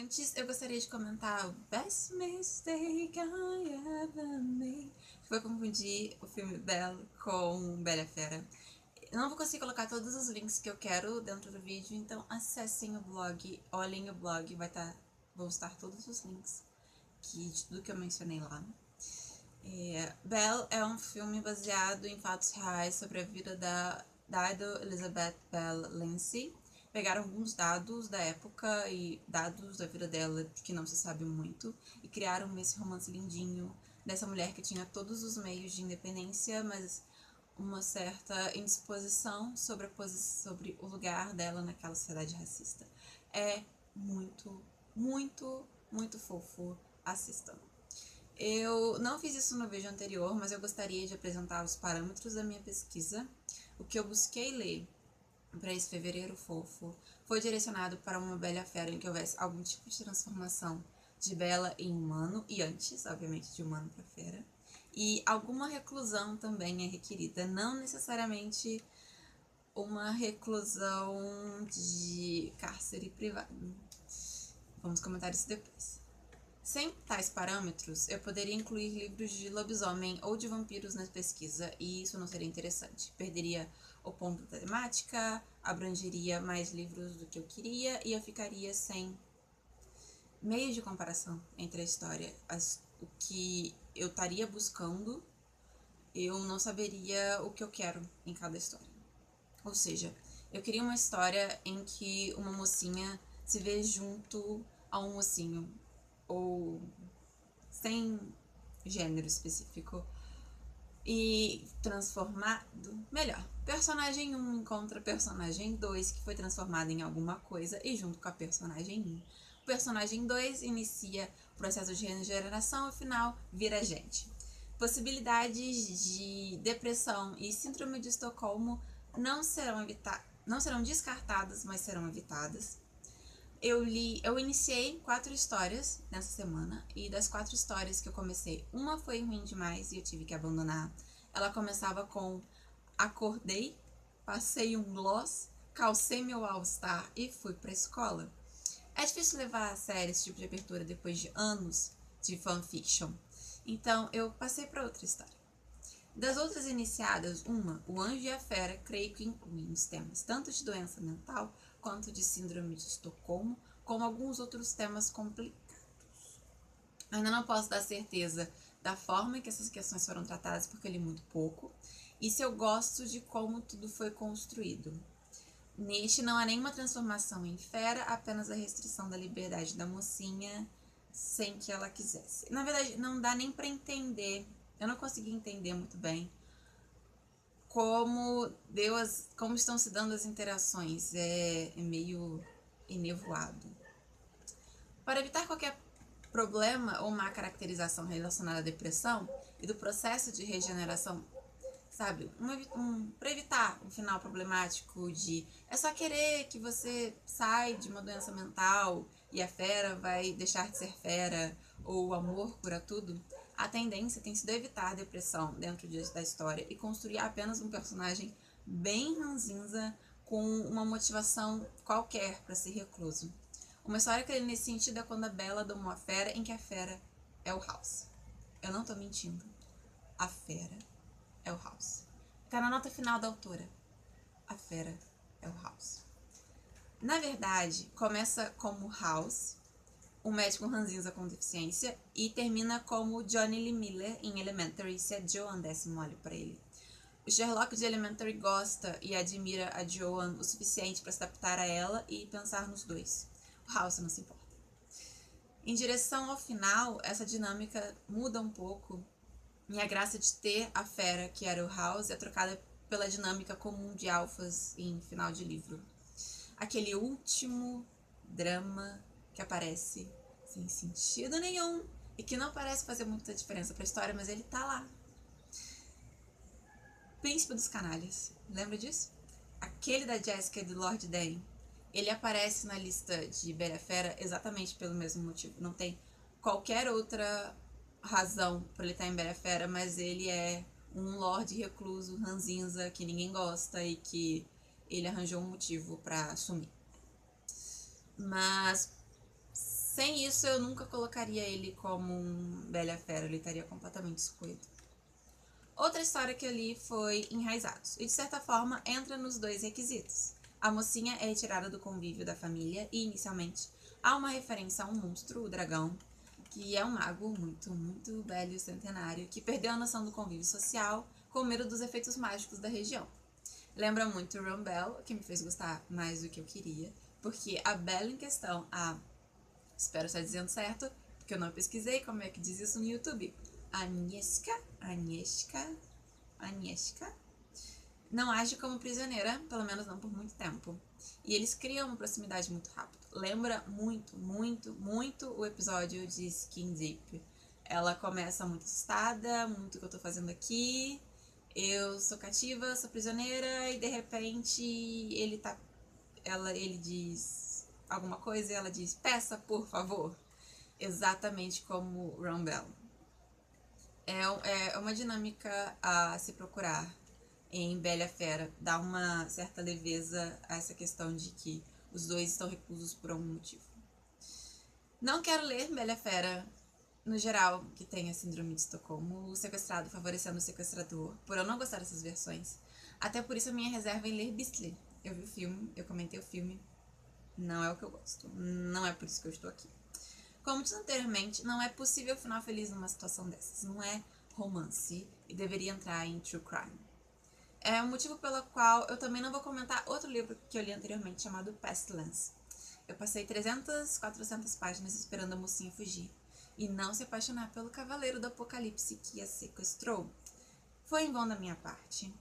Antes, eu gostaria de comentar o Best Mistake I Ever Made. Foi confundir o filme Belle com Bela Fera. Eu não vou conseguir colocar todos os links que eu quero dentro do vídeo, então acessem o blog, olhem o blog, vão estar todos os links de tudo que eu mencionei lá. Belle é um filme baseado em fatos reais sobre a vida da Dido Elizabeth Bell Lindsay. Pegaram alguns dados da época e dados da vida dela que não se sabe muito e criaram esse romance lindinho dessa mulher que tinha todos os meios de independência, mas uma certa indisposição sobre o lugar dela naquela sociedade racista. É muito, muito, muito fofo. Assistam. Eu não fiz isso no vídeo anterior, mas eu gostaria de apresentar os parâmetros da minha pesquisa. O que eu busquei ler para esse fevereiro fofo foi direcionado para uma bela fera em que houvesse algum tipo de transformação de bela em humano, e antes, obviamente, de humano para fera. E alguma reclusão também é requerida, não necessariamente uma reclusão de cárcere privado. Vamos comentar isso depois. Sem tais parâmetros, eu poderia incluir livros de lobisomem ou de vampiros na pesquisa, e isso não seria interessante. Perderia o ponto da temática, abrangeria mais livros do que eu queria, e eu ficaria sem meio de comparação entre a história. O que eu estaria buscando, eu não saberia o que eu quero em cada história. Ou seja, eu queria uma história em que uma mocinha se vê junto a um mocinho, ou sem gênero específico, e transformado. Melhor, personagem 1 encontra personagem 2 que foi transformado em alguma coisa, e junto com a personagem 1, o personagem 2 inicia o processo de regeneração e ao final vira gente. Possibilidades de depressão e síndrome de Estocolmo não serão descartadas, mas serão evitadas. Eu iniciei 4 histórias nessa semana, e das 4 histórias que eu comecei, uma foi ruim demais e eu tive que abandonar. Ela começava com: acordei, passei um gloss, calcei meu all-star e fui pra escola. É difícil levar a sério esse tipo de abertura depois de anos de fanfiction, então eu passei para outra história. Das outras iniciadas, O Anjo e a Fera, creio que incluem os temas tanto de doença mental quanto de síndrome de Estocolmo, como alguns outros temas complicados. Ainda não posso dar certeza da forma em que essas questões foram tratadas, porque eu li muito pouco, e se eu gosto de como tudo foi construído. Neste não há nenhuma transformação em fera, apenas a restrição da liberdade da mocinha sem que ela quisesse. Na verdade, não dá nem para entender. Eu não consegui entender muito bem como estão se dando as interações. É meio enevoado. Para evitar qualquer problema ou má caracterização relacionada à depressão e do processo de regeneração, sabe? Para evitar um final problemático de é só querer que você sai de uma doença mental e a fera vai deixar de ser fera, ou o amor cura tudo, a tendência tem sido evitar depressão dentro da história e construir apenas um personagem bem ranzinza com uma motivação qualquer para ser recluso. Uma história que nesse sentido é quando a Bella domou a fera, em que a fera é o House. Eu não tô mentindo. A fera é o House. Tá na nota final da autora. A fera é o House. Na verdade, começa como House, um médico ranzinza com deficiência, e termina como Johnny Lee Miller em Elementary, se a Joan desse mole pra ele. O Sherlock de Elementary gosta e admira a Joan o suficiente para se adaptar a ela e pensar nos dois. O House não se importa. Em direção ao final, essa dinâmica muda um pouco, e a graça de ter a fera, que era o House, é trocada pela dinâmica comum de alfas em final de livro. Aquele último drama que aparece sem sentido nenhum e que não parece fazer muita diferença para a história, mas ele tá lá. Príncipe dos Canalhas, lembra disso? Aquele da Jessica e do Lord Dane. Ele aparece na lista de Bela Fera exatamente pelo mesmo motivo. Não tem qualquer outra razão para ele estar em Bela Fera, mas ele é um lord recluso ranzinza que ninguém gosta e que ele arranjou um motivo para sumir. Mas Sem isso, eu nunca colocaria ele como um Bela Fera, ele estaria completamente excluído. Outra história que eu li foi Enraizados, e de certa forma entra nos dois requisitos. A mocinha é retirada do convívio da família e, inicialmente, há uma referência a um monstro, o dragão, que é um mago muito velho, centenário, que perdeu a noção do convívio social com medo dos efeitos mágicos da região. Lembra muito Rumbel, que me fez gostar mais do que eu queria, porque a Bella em questão, espero estar dizendo certo, porque eu não pesquisei como é que diz isso no YouTube, Agnieszka, não age como prisioneira, pelo menos não por muito tempo. E eles criam uma proximidade muito rápido. Lembra muito o episódio de Skin Deep. Ela começa muito assustada, muito o que eu tô fazendo aqui. Eu sou cativa, sou prisioneira, e de repente ele diz alguma coisa e ela diz, peça, por favor. Exatamente como Rumbel. É uma dinâmica a se procurar em Bela Fera. Dá uma certa leveza a essa questão de que os dois estão reclusos por algum motivo. Não quero ler Bela Fera, no geral, que tem a síndrome de Estocolmo, o sequestrado favorecendo o sequestrador, por eu não gostar dessas versões. Até por isso a minha reserva em ler Beastly. Eu vi o filme, eu comentei o filme, não é o que eu gosto. Não é por isso que eu estou aqui. Como disse anteriormente, não é possível final feliz numa situação dessas. Não é romance e deveria entrar em true crime. É o motivo pelo qual eu também não vou comentar outro livro que eu li anteriormente, chamado Pestilence. Eu passei 300, 400 páginas esperando a mocinha fugir e não se apaixonar pelo cavaleiro do apocalipse que a sequestrou. Foi em vão da minha parte.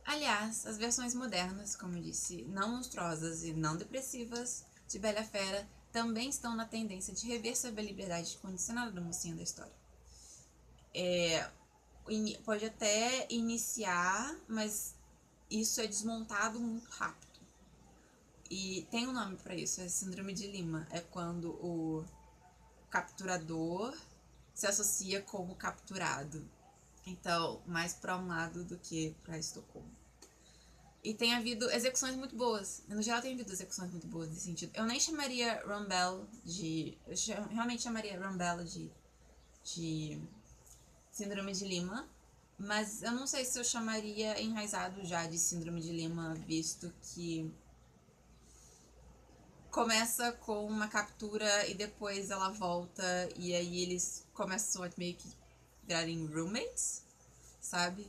Aliás, as versões modernas, como eu disse, não monstruosas e não depressivas de Bela Fera também estão na tendência de rever sobre a liberdade condicionada da mocinha da história. Pode até iniciar, mas isso é desmontado muito rápido. E tem um nome para isso, é síndrome de Lima. É quando o capturador se associa com o capturado. Então, mais para um lado do que para Estocolmo. E tem havido execuções muito boas. No geral, tem havido execuções muito boas nesse sentido. Eu nem chamaria Rumbel de... Eu realmente chamaria Rumbel de síndrome de Lima. Mas eu não sei se eu chamaria Enraizado já de síndrome de Lima, visto que começa com uma captura e depois ela volta e aí eles começam a meio que virarem roommates, sabe?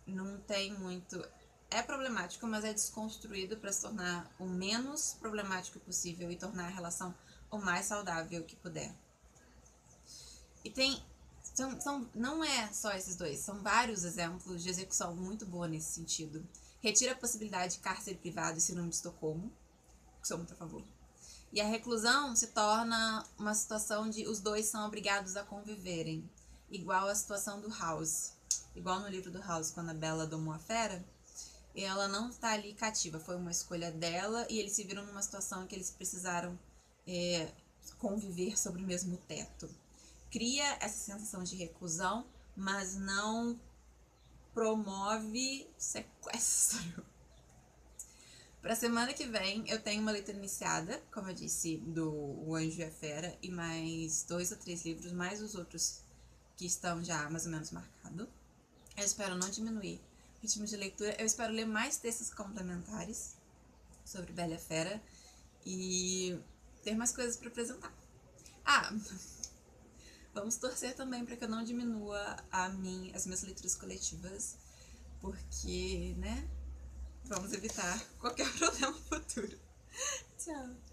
Não tem muito... É problemático, mas é desconstruído para se tornar o menos problemático possível e tornar a relação o mais saudável que puder. E tem... não é só esses dois, são vários exemplos de execução muito boa nesse sentido. Retira a possibilidade de cárcere privado e síndrome de Estocolmo, que sou muito a favor. E a reclusão se torna uma situação de os dois são obrigados a conviverem, igual a situação do House. Igual no livro do House, quando a Bella domou a fera, ela não está ali cativa, foi uma escolha dela e eles se viram numa situação em que eles precisaram conviver sobre o mesmo teto. Cria essa sensação de reclusão, mas não promove sequestro. Pra semana que vem eu tenho uma leitura iniciada, como eu disse, do O Anjo e a Fera, e mais 2 ou 3 livros, mais os outros que estão já mais ou menos marcados. Eu espero não diminuir o ritmo de leitura, eu espero ler mais textos complementares sobre Bela Fera e ter mais coisas para apresentar. Vamos torcer também para que eu não diminua as minhas leituras coletivas, porque, né, vamos evitar qualquer problema futuro. Tchau!